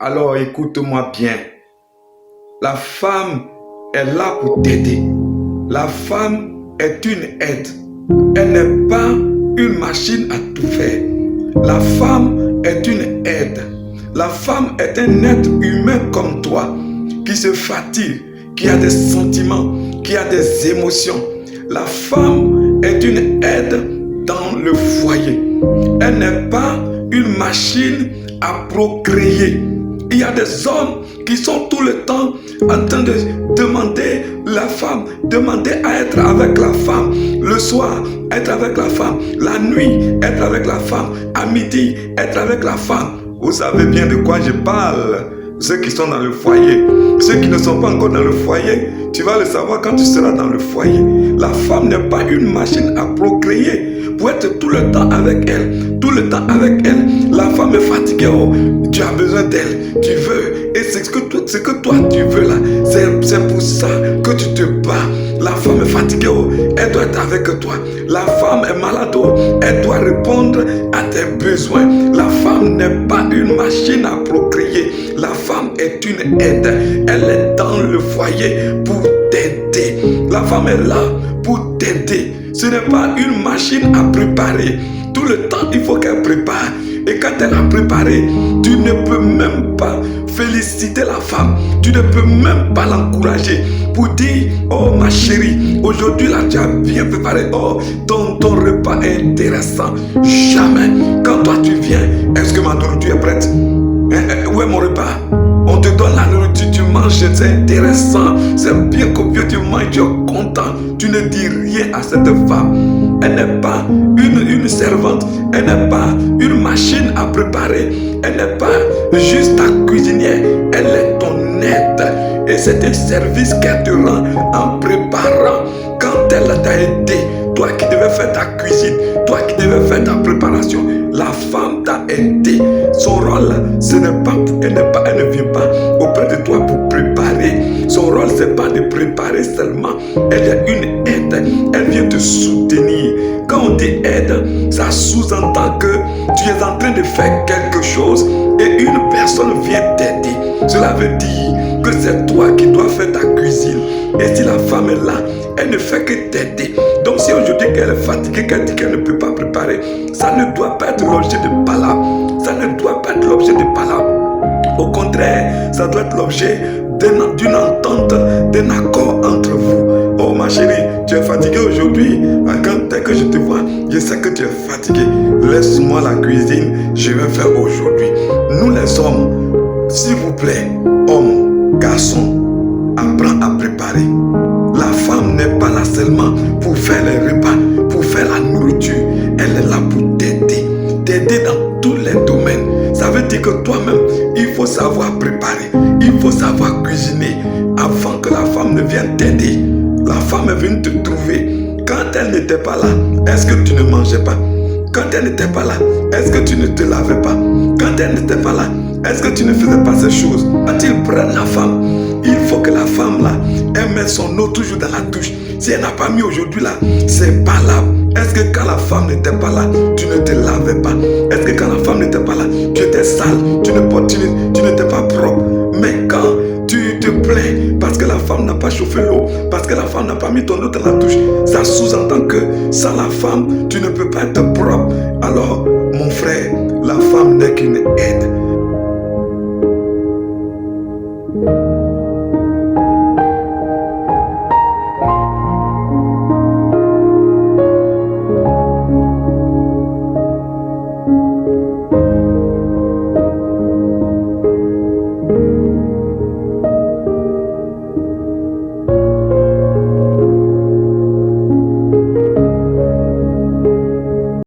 Alors écoute-moi bien. La femme est là pour t'aider. La femme est une aide. Elle n'est pas une machine à tout faire. La femme est une aide. La femme est un être humain comme toi, qui se fatigue, qui a des sentiments, qui a des émotions. La femme est une aide dans le foyer. Elle n'est pas une machine à procréer. Il y a des hommes qui sont tout le temps en train de demander la femme, demander à être avec la femme, le soir, être avec la femme, la nuit, être avec la femme, à midi, être avec la femme. Vous savez bien de quoi je parle. Ceux qui sont dans le foyer, ceux qui ne sont pas encore dans le foyer, tu vas le savoir quand tu seras dans le foyer. La femme n'est pas une machine à procréer pour être tout le temps avec elle, tout le temps avec elle. La femme est fatiguée, oh, tu as besoin d'elle, tu veux, et c'est ce que toi tu veux là, c'est pour ça que tu te bats. La femme est fatiguée, oh, elle doit être avec toi. La femme est malade, oh, elle doit répondre à tes besoins. La femme n'est pas une machine à procréer. La femme est une aide. Elle est dans le foyer pour t'aider. La femme est là pour t'aider. Ce n'est pas une machine à préparer. Tout le temps, il faut qu'elle prépare. Et quand elle a préparé, tu ne peux même pas féliciter la femme. Tu ne peux même pas l'encourager pour dire, oh ma chérie, aujourd'hui là tu as bien préparé. Oh, ton repas est intéressant. Jamais. Quand toi tu viens, est-ce que ma nourriture est prête? Où est mon repas? On te donne la nourriture, tu manges, c'est intéressant, c'est bien copieux, tu manges, tu es content. Tu ne dis rien à cette femme. Elle n'est pas une servante, elle n'est pas une machine à préparer, elle n'est pas juste ta cuisinière, elle est ton aide. Et c'est un service qu'elle te rend en préparant. Quand elle t'a aidé, toi qui devais faire ta cuisine, toi qui devais faire ta préparation, la femme t'a aidé. Son rôle, ce n'est pas, elle ne vient pas auprès de toi pour préparer. Son rôle, ce n'est pas de préparer seulement. Elle est une aide. Elle vient te soutenir. Quand on dit aide, ça sous-entend que tu es en train de faire quelque chose et une personne vient t'aider. Cela veut dire que c'est toi qui dois faire ta cuisine. Et si la femme est là, elle ne fait que t'aider. Donc si aujourd'hui qu'elle est fatiguée, qu'elle dit qu'elle ne peut pas préparer, ça ne doit pas être l'objet de palabre. Ça ne doit pas être l'objet de palabre. Au contraire, ça doit être l'objet d'une entente, d'un accord entre vous. Oh ma chérie, tu es fatiguée aujourd'hui. Dès que je te vois, je sais que tu es fatiguée. Laisse-moi la cuisine, je vais faire aujourd'hui. Nous les hommes, s'il vous plaît, hommes, garçons, apprends à préparer. La femme n'est pas là seulement pour faire les repas, pour faire la nourriture. Elle est là pour t'aider. T'aider dans tous les domaines. Ça veut dire que toi-même, il faut savoir préparer. Il faut savoir cuisiner avant que la femme ne vienne t'aider. La femme est venue te trouver. Quand elle n'était pas là, est-ce que tu ne mangeais pas? Quand elle n'était pas là, est-ce que tu ne te lavais pas? Quand elle n'était pas là, est-ce que tu ne faisais pas ces choses? Quand ils prennent la femme, il faut que la femme là, elle mette son eau toujours dans la douche. Si elle n'a pas mis aujourd'hui là, c'est pas là. Est-ce que quand la femme n'était pas là, tu ne te lavais pas? Est-ce que quand la femme n'était pas là, tu étais sale, tu n'étais pas propre? Mais quand tu te plains parce que la femme n'a pas chauffé l'eau, parce que la femme n'a pas mis ton eau dans la douche, ça sous-entend que sans la femme, tu ne peux pas être propre. Alors, mon frère, la femme n'est qu'une aide.